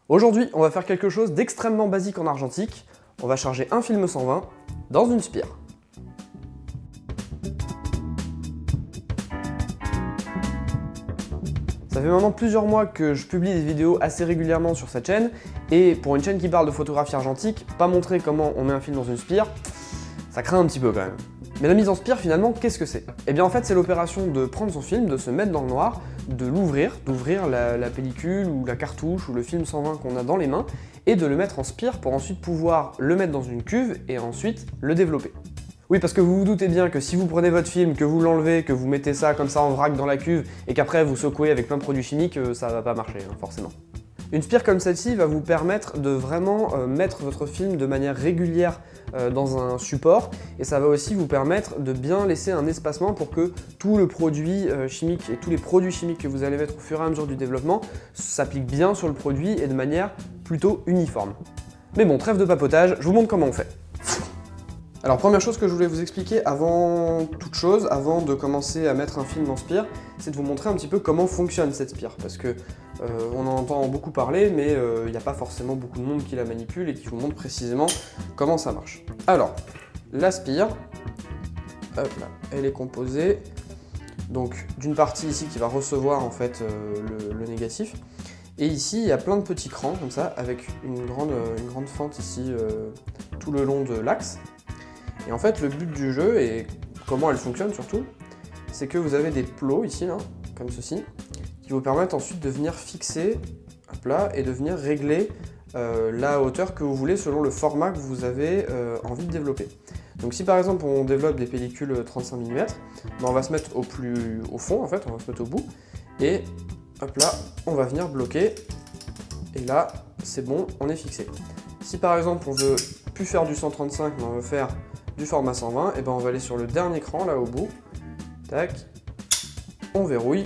Aujourd'hui, on va faire quelque chose d'extrêmement basique en argentique. On va charger un film 120 dans une spire. Ça fait maintenant plusieurs mois que je publie des vidéos assez régulièrement sur cette chaîne, et pour une chaîne qui parle de photographie argentique, pas montrer comment on met un film dans une spire, ça craint un petit peu quand même. Mais la mise en spire, finalement, qu'est-ce que c'est? Eh bien en fait, c'est l'opération de prendre son film, de se mettre dans le noir, de l'ouvrir, d'ouvrir la pellicule ou la cartouche ou le film 120 qu'on a dans les mains, et de le mettre en spire pour ensuite pouvoir le mettre dans une cuve et ensuite le développer. Oui, parce que vous vous doutez bien que si vous prenez votre film, que vous l'enlevez, que vous mettez ça comme ça en vrac dans la cuve et qu'après vous secouez avec plein de produits chimiques, ça va pas marcher, hein, forcément. Une spire comme celle-ci va vous permettre de vraiment mettre votre film de manière régulière dans un support, et ça va aussi vous permettre de bien laisser un espacement pour que tout le produit chimique et tous les produits chimiques que vous allez mettre au fur et à mesure du développement s'appliquent bien sur le produit et de manière plutôt uniforme. Mais bon, trêve de papotage, je vous montre comment on fait. Alors première chose que je voulais vous expliquer avant toute chose, avant de commencer à mettre un film en spire, c'est de vous montrer un petit peu comment fonctionne cette spire, parce que on en entend beaucoup parler, mais il n'y a pas forcément beaucoup de monde qui la manipule et qui vous montre précisément comment ça marche. Alors, la spire, hop là, elle est composée donc d'une partie ici qui va recevoir en fait le négatif, et ici il y a plein de petits crans comme ça, avec une grande fente ici tout le long de l'axe. Et en fait, le but du jeu, et comment elle fonctionne surtout, c'est que vous avez des plots ici, là, comme ceci, qui vous permettent ensuite de venir fixer, hop là, et de venir régler la hauteur que vous voulez selon le format que vous avez envie de développer. Donc si par exemple on développe des pellicules 35 mm, ben on va se mettre au fond, en fait, on va se mettre au bout, et hop là, on va venir bloquer, et là, c'est bon, on est fixé. Si par exemple on veut plus faire du 135, mais on veut faire du format 120, et ben on va aller sur le dernier cran là au bout, tac, on verrouille,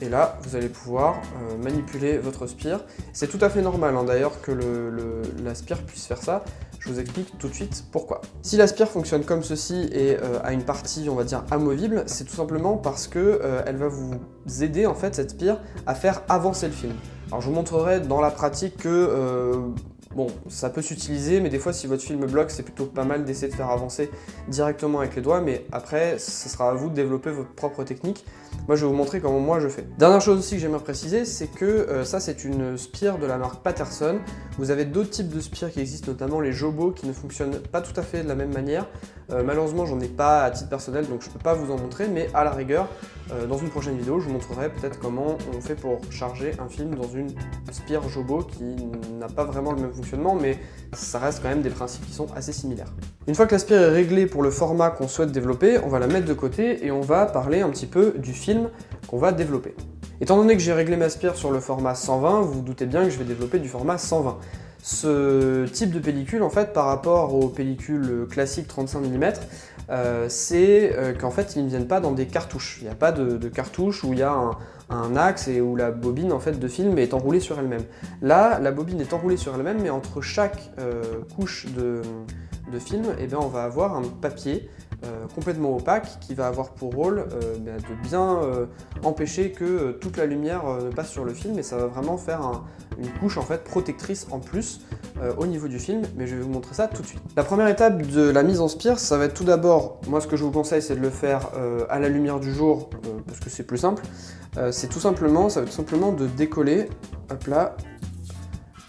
et là vous allez pouvoir manipuler votre spire. C'est tout à fait normal hein, d'ailleurs que la spire puisse faire ça, je vous explique tout de suite pourquoi. Si la spire fonctionne comme ceci et a une partie on va dire amovible, c'est tout simplement parce que elle va vous aider en fait cette spire à faire avancer le film. Alors je vous montrerai dans la pratique que bon, ça peut s'utiliser, mais des fois si votre film bloque, c'est plutôt pas mal d'essayer de faire avancer directement avec les doigts, mais après, ce sera à vous de développer votre propre technique. Moi, je vais vous montrer comment moi je fais. Dernière chose aussi que j'aimerais préciser, c'est que ça, c'est une spire de la marque Patterson. Vous avez d'autres types de spires qui existent, notamment les Jobo, qui ne fonctionnent pas tout à fait de la même manière. Malheureusement, j'en ai pas à titre personnel, donc je peux pas vous en montrer, mais à la rigueur, dans une prochaine vidéo, je vous montrerai peut-être comment on fait pour charger un film dans une spire Jobo qui n'a pas vraiment le même fonctionnement, mais ça reste quand même des principes qui sont assez similaires. Une fois que la spire est réglée pour le format qu'on souhaite développer, on va la mettre de côté et on va parler un petit peu du film qu'on va développer. Étant donné que j'ai réglé ma spire sur le format 120, vous vous doutez bien que je vais développer du format 120. Ce type de pellicule, en fait, par rapport aux pellicules classiques 35 mm, c'est qu'en fait, ils ne viennent pas dans des cartouches. Il n'y a pas de cartouche où il y a un axe et où la bobine en fait, de film est enroulée sur elle-même. Là, la bobine est enroulée sur elle-même, mais entre chaque couche de film, eh bien, on va avoir un papier complètement opaque qui va avoir pour rôle de bien empêcher que toute la lumière ne passe sur le film, et ça va vraiment faire une couche en fait protectrice en plus au niveau du film, mais je vais vous montrer ça tout de suite. La première étape de la mise en spire, ça va être tout d'abord, moi ce que je vous conseille c'est de le faire à la lumière du jour parce que c'est plus simple. Ça va être tout simplement de décoller, hop là,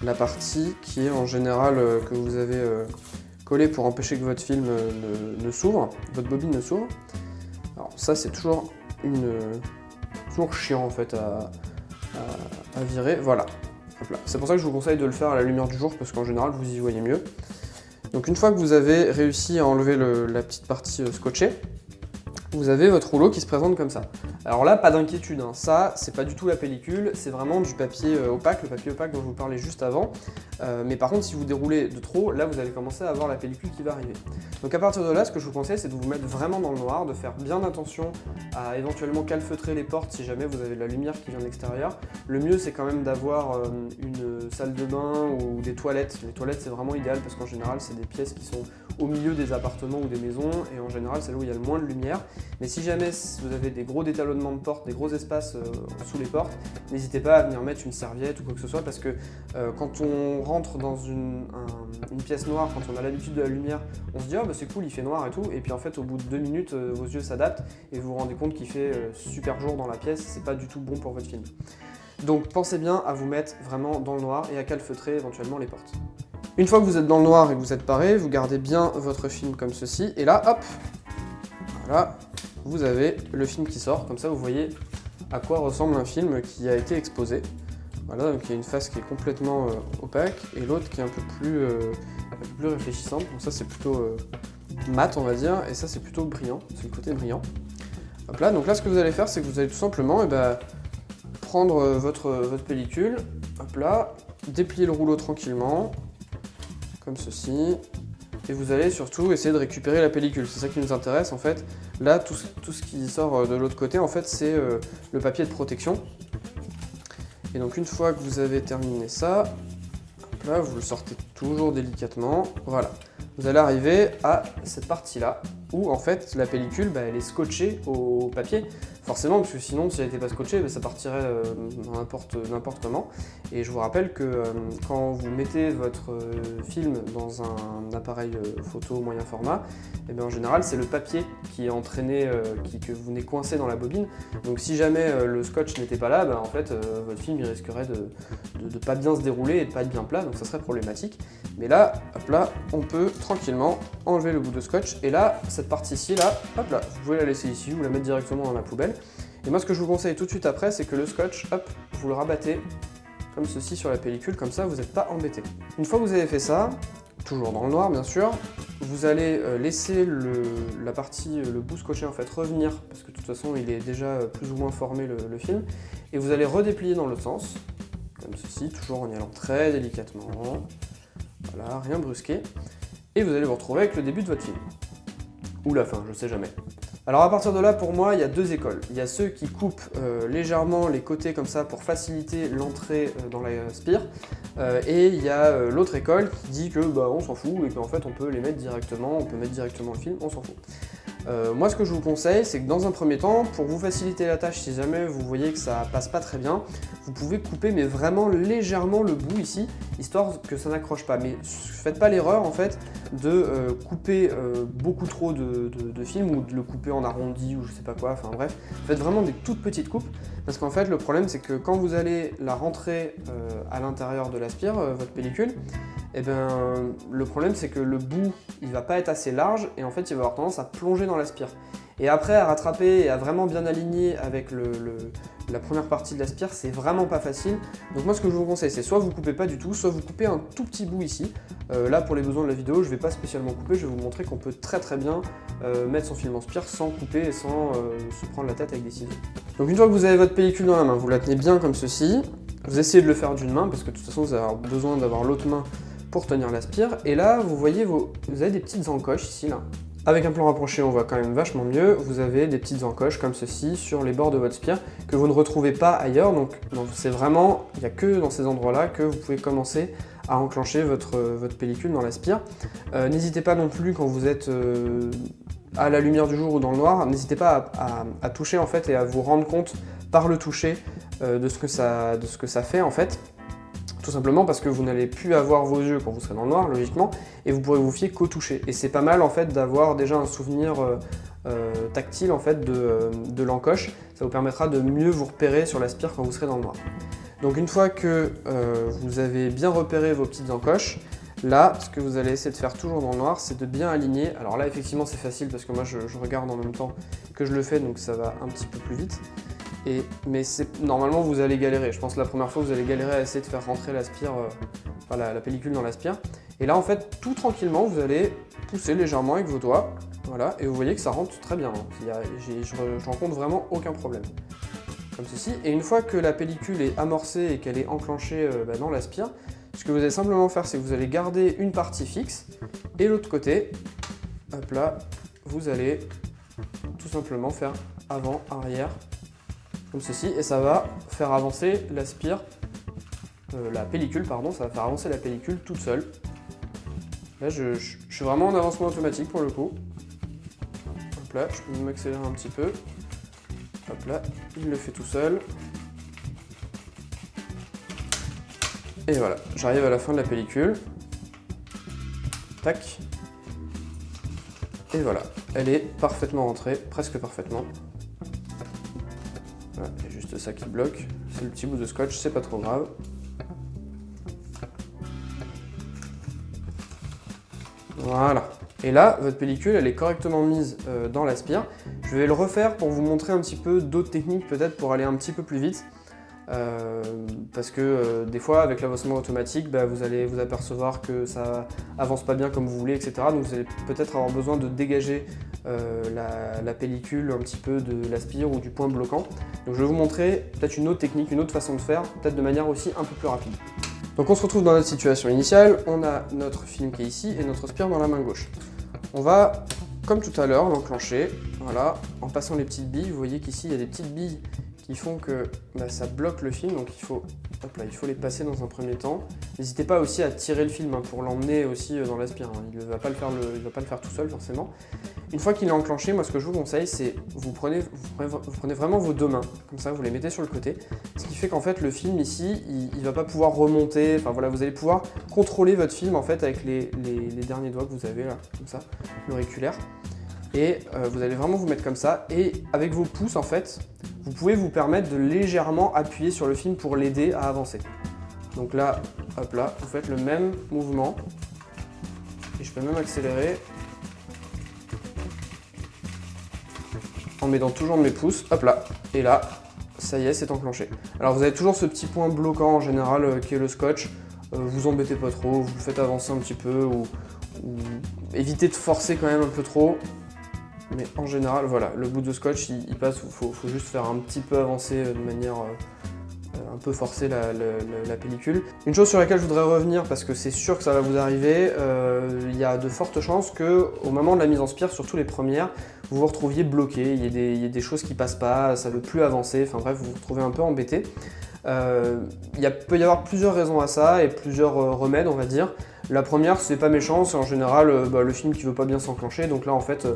la partie qui est en général que vous avez collé pour empêcher que votre film ne s'ouvre, votre bobine ne s'ouvre. Alors ça c'est toujours chiant en fait à virer, voilà. C'est pour ça que je vous conseille de le faire à la lumière du jour parce qu'en général vous y voyez mieux. Donc une fois que vous avez réussi à enlever la petite partie scotchée, vous avez votre rouleau qui se présente comme ça. Alors là, pas d'inquiétude, hein. Ça, c'est pas du tout la pellicule, c'est vraiment du papier opaque, le papier opaque dont je vous parlais juste avant. Mais par contre, si vous déroulez de trop, là, vous allez commencer à avoir la pellicule qui va arriver. Donc à partir de là, ce que je vous conseille, c'est de vous mettre vraiment dans le noir, de faire bien attention à éventuellement calfeutrer les portes si jamais vous avez de la lumière qui vient de l'extérieur. Le mieux, c'est quand même d'avoir une salle de bain ou des toilettes. Les toilettes, c'est vraiment idéal parce qu'en général, c'est des pièces qui sont au milieu des appartements ou des maisons, et en général, c'est là où il y a le moins de lumière. Mais si jamais vous avez des gros détalonnements abonnements de portes, des gros espaces sous les portes, n'hésitez pas à venir mettre une serviette ou quoi que ce soit, parce que quand on rentre dans une pièce noire, quand on a l'habitude de la lumière, on se dit ah bah c'est cool, il fait noir et tout, et puis en fait au bout de 2 minutes, vos yeux s'adaptent et vous vous rendez compte qu'il fait super jour dans la pièce, c'est pas du tout bon pour votre film. Donc pensez bien à vous mettre vraiment dans le noir et à calfeutrer éventuellement les portes. Une fois que vous êtes dans le noir et que vous êtes paré, vous gardez bien votre film comme ceci, et là, hop, voilà, vous avez le film qui sort, comme ça vous voyez à quoi ressemble un film qui a été exposé. Voilà, donc il y a une face qui est complètement opaque, et l'autre qui est un peu plus réfléchissante, donc ça c'est plutôt mat on va dire, et ça c'est plutôt brillant, c'est le côté brillant. Hop là, donc là ce que vous allez faire, c'est que vous allez tout simplement prendre votre pellicule, hop là, déplier le rouleau tranquillement, comme ceci, et vous allez surtout essayer de récupérer la pellicule, c'est ça qui nous intéresse en fait. Là, tout ce qui sort de l'autre côté, en fait, c'est le papier de protection. Et donc une fois que vous avez terminé ça, hop là, vous le sortez toujours délicatement, voilà. Vous allez arriver à cette partie-là, où en fait la pellicule, elle est scotchée au papier, forcément, parce que sinon, si elle n'était pas scotchée, ça partirait n'importe comment. Et je vous rappelle que quand vous mettez votre film dans un appareil photo moyen format, en général, c'est le papier qui est entraîné, que vous venez coincer dans la bobine. Donc si jamais le scotch n'était pas là, en fait, votre film il risquerait de pas bien se dérouler et de pas être bien plat, donc ça serait problématique. Mais là, hop là, on peut tranquillement enlever le bout de scotch. Et là, cette partie-ci, là, hop là, vous pouvez la laisser ici ou la mettre directement dans la poubelle. Et moi, ce que je vous conseille tout de suite après, c'est que le scotch, hop, vous le rabattez comme ceci sur la pellicule, comme ça, vous n'êtes pas embêté. Une fois que vous avez fait ça, toujours dans le noir, bien sûr, vous allez laisser le bout scotché en fait revenir, parce que de toute façon, il est déjà plus ou moins formé le film, et vous allez redéplier dans l'autre sens, comme ceci, toujours en y allant très délicatement. Voilà, rien brusqué. Et vous allez vous retrouver avec le début de votre film. Ou la fin, je sais jamais. Alors à partir de là, pour moi, il y a deux écoles. Il y a ceux qui coupent légèrement les côtés comme ça pour faciliter l'entrée dans la spire. Et il y a l'autre école qui dit que on s'en fout et qu'en fait on peut les mettre directement, on peut mettre directement le film, on s'en fout. Moi ce que je vous conseille, c'est que dans un premier temps, pour vous faciliter la tâche, si jamais vous voyez que ça passe pas très bien, vous pouvez couper mais vraiment légèrement le bout ici, histoire que ça n'accroche pas. Mais faites pas l'erreur en fait de couper beaucoup trop de film ou de le couper en arrondi ou je sais pas quoi, enfin bref. Faites vraiment des toutes petites coupes, parce qu'en fait le problème c'est que quand vous allez la rentrer à l'intérieur de la spire, votre pellicule, le problème c'est que le bout il va pas être assez large et en fait il va avoir tendance à plonger dans la spire. Et après à rattraper et à vraiment bien aligner avec la première partie de la spire, c'est vraiment pas facile. Donc moi ce que je vous conseille, c'est soit vous coupez pas du tout, soit vous coupez un tout petit bout ici. Là pour les besoins de la vidéo, je vais pas spécialement couper, je vais vous montrer qu'on peut très bien mettre son film en spire sans couper et sans se prendre la tête avec des ciseaux. Donc une fois que vous avez votre pellicule dans la main, vous la tenez bien comme ceci. Vous essayez de le faire d'une main parce que de toute façon vous avez besoin d'avoir l'autre main pour tenir la spire. Et là vous voyez, vous avez des petites encoches ici là. Avec un plan rapproché, on voit quand même vachement mieux. Vous avez des petites encoches comme ceci sur les bords de votre spire que vous ne retrouvez pas ailleurs. Donc c'est vraiment, il n'y a que dans ces endroits-là que vous pouvez commencer à enclencher votre pellicule dans la spire. N'hésitez pas non plus quand vous êtes à la lumière du jour ou dans le noir, n'hésitez pas à toucher en fait et à vous rendre compte par le toucher de ce que ça fait en fait. Tout simplement parce que vous n'allez plus avoir vos yeux quand vous serez dans le noir, logiquement, et vous pourrez vous fier qu'au toucher. Et c'est pas mal en fait d'avoir déjà un souvenir tactile en fait de l'encoche. Ça vous permettra de mieux vous repérer sur la spire quand vous serez dans le noir. Donc une fois que vous avez bien repéré vos petites encoches, là, ce que vous allez essayer de faire toujours dans le noir, c'est de bien aligner. Alors là, effectivement, c'est facile parce que moi, je regarde en même temps que je le fais, donc ça va un petit peu plus vite. Mais normalement, vous allez galérer. Je pense que la première fois, vous allez galérer à essayer de faire rentrer la spire, la pellicule dans la spire. Et là, en fait, tout tranquillement, vous allez pousser légèrement avec vos doigts. Voilà, et vous voyez que ça rentre très bien. Je rencontre vraiment aucun problème. Comme ceci. Et une fois que la pellicule est amorcée et qu'elle est enclenchée dans la spire, ce que vous allez simplement faire, c'est que vous allez garder une partie fixe et l'autre côté, hop là, vous allez tout simplement faire avant, arrière, comme ceci, et ça va faire avancer la spire, la pellicule, pardon, ça va faire avancer la pellicule toute seule. Là, je suis vraiment en avancement automatique pour le coup. Hop là, je peux m'accélérer un petit peu. Hop là, il le fait tout seul. Et voilà, j'arrive à la fin de la pellicule. Tac. Et voilà, elle est parfaitement rentrée, presque parfaitement. Voilà, il y a juste ça qui bloque. C'est le petit bout de scotch, c'est pas trop grave. Voilà. Et là, votre pellicule, elle est correctement mise dans l'Aspire. Je vais le refaire pour vous montrer un petit peu d'autres techniques, peut-être pour aller un petit peu plus vite. Parce que des fois, avec l'avancement automatique, vous allez vous apercevoir que ça avance pas bien comme vous voulez, etc. Donc vous allez peut-être avoir besoin de dégager la pellicule un petit peu de l'Aspire ou du point bloquant. Donc je vais vous montrer peut-être une autre technique, une autre façon de faire, peut-être de manière aussi un peu plus rapide. Donc on se retrouve dans notre situation initiale, on a notre film qui est ici et notre spire dans la main gauche. On va, comme tout à l'heure, l'enclencher, voilà, en passant les petites billes. Vous voyez qu'ici il y a des petites billes qui font que ça bloque le film, donc il faut les passer dans un premier temps. N'hésitez pas aussi à tirer le film pour l'emmener aussi dans l'Aspire, il ne va pas le faire tout seul forcément. Une fois qu'il est enclenché, moi ce que je vous conseille, c'est vous prenez vraiment vos deux mains, comme ça vous les mettez sur le côté, ce qui fait qu'en fait le film ici, il ne va pas pouvoir remonter, enfin voilà, vous allez pouvoir contrôler votre film en fait avec les derniers doigts que vous avez là, comme ça, l'auriculaire. Et vous allez vraiment vous mettre comme ça, et avec vos pouces en fait, vous pouvez vous permettre de légèrement appuyer sur le film pour l'aider à avancer. Donc là, hop là, vous faites le même mouvement, et je peux même accélérer, en mettant toujours mes pouces, hop là, et là, ça y est, c'est enclenché. Alors vous avez toujours ce petit point bloquant en général qui est le scotch, vous embêtez pas trop, vous le faites avancer un petit peu, ou évitez de forcer quand même un peu trop. Mais en général, voilà, le bout de scotch, il passe, il faut juste faire un petit peu avancer de manière un peu forcer la pellicule. Une chose sur laquelle je voudrais revenir, parce que c'est sûr que ça va vous arriver, il y a de fortes chances qu'au moment de la mise en spire, surtout les premières, vous vous retrouviez bloqué, il y a des choses qui passent pas, ça veut plus avancer, enfin bref, vous vous retrouvez un peu embêté. Peut y avoir plusieurs raisons à ça et plusieurs remèdes, on va dire. La première, c'est pas méchant, c'est en général le film qui veut pas bien s'enclencher, donc là en fait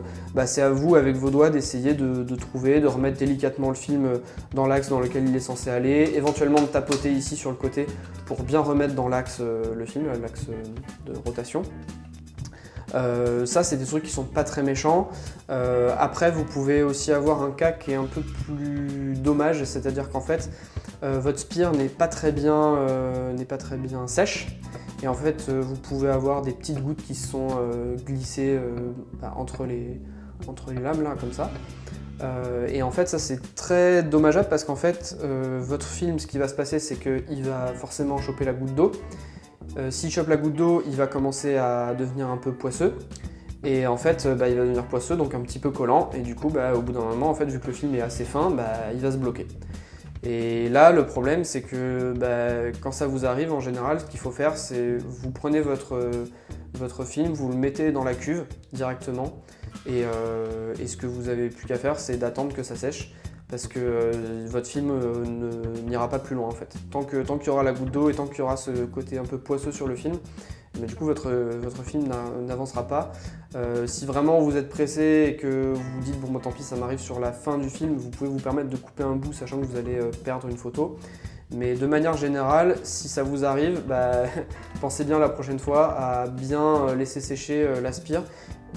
c'est à vous avec vos doigts d'essayer de trouver, de remettre délicatement le film dans l'axe dans lequel il est censé aller, éventuellement de tapoter ici sur le côté pour bien remettre dans l'axe le film, l'axe de rotation. Ça c'est des trucs qui sont pas très méchants. Après vous pouvez aussi avoir un cas qui est un peu plus dommage, c'est-à-dire qu'en fait votre spire n'est pas très bien sèche. Et en fait, vous pouvez avoir des petites gouttes qui se sont glissées entre les lames, là, comme ça. Et en fait, ça c'est très dommageable parce qu'en fait, votre film, ce qui va se passer, c'est qu'il va forcément choper la goutte d'eau. S'il chope la goutte d'eau, il va commencer à devenir un peu poisseux. Et en fait, il va devenir poisseux, donc un petit peu collant. Et du coup, au bout d'un moment, en fait, vu que le film est assez fin, il va se bloquer. Et là, le problème, c'est que quand ça vous arrive, en général, ce qu'il faut faire, c'est vous prenez votre film, vous le mettez dans la cuve directement, et ce que vous avez plus qu'à faire, c'est d'attendre que ça sèche, parce que votre film n'ira pas plus loin, en fait. Tant qu'il y aura la goutte d'eau et tant qu'il y aura ce côté un peu poisseux sur le film, mais du coup votre film n'avancera pas. Si vraiment vous êtes pressé et que vous vous dites bon tant pis ça m'arrive sur la fin du film, vous pouvez vous permettre de couper un bout sachant que vous allez perdre une photo. Mais de manière générale, si ça vous arrive, pensez bien la prochaine fois à bien laisser sécher l'Aspire.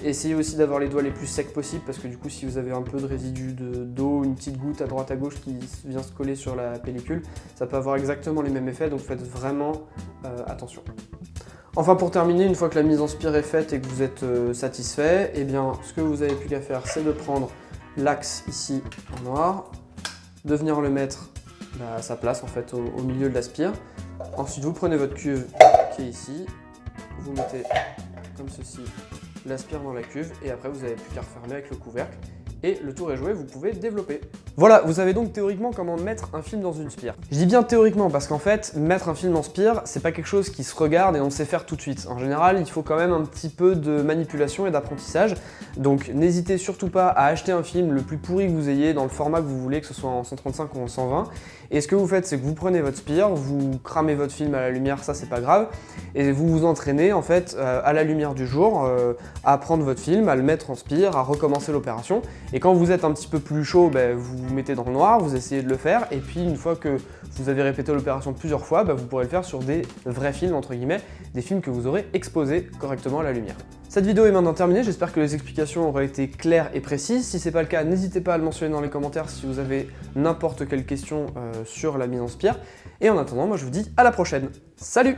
Essayez aussi d'avoir les doigts les plus secs possible parce que du coup si vous avez un peu de résidu d'eau, une petite goutte à droite à gauche qui vient se coller sur la pellicule, ça peut avoir exactement les mêmes effets, donc faites vraiment attention. Enfin pour terminer, une fois que la mise en spire est faite et que vous êtes satisfait, eh bien ce que vous avez plus qu'à faire c'est de prendre l'axe ici en noir, de venir le mettre à sa place en fait au milieu de la spire. Ensuite vous prenez votre cuve qui est ici, vous mettez comme ceci l'aspire dans la cuve et après vous n'avez plus qu'à refermer avec le couvercle. Et le tour est joué, vous pouvez développer. Voilà, vous savez donc théoriquement comment mettre un film dans une spire. Je dis bien théoriquement parce qu'en fait, mettre un film en spire, c'est pas quelque chose qui se regarde et on sait faire tout de suite. En général, il faut quand même un petit peu de manipulation et d'apprentissage. Donc n'hésitez surtout pas à acheter un film le plus pourri que vous ayez dans le format que vous voulez, que ce soit en 135 ou en 120. Et ce que vous faites, c'est que vous prenez votre spire, vous cramez votre film à la lumière, ça c'est pas grave, et vous vous entraînez en fait à la lumière du jour à prendre votre film, à le mettre en spire, à recommencer l'opération. Et quand vous êtes un petit peu plus chaud, vous vous mettez dans le noir, vous essayez de le faire, et puis une fois que vous avez répété l'opération plusieurs fois, vous pourrez le faire sur des vrais films, entre guillemets, des films que vous aurez exposés correctement à la lumière. Cette vidéo est maintenant terminée, j'espère que les explications auraient été claires et précises. Si c'est pas le cas, n'hésitez pas à le mentionner dans les commentaires si vous avez n'importe quelle question sur la mise en spire. Et en attendant, moi je vous dis à la prochaine. Salut!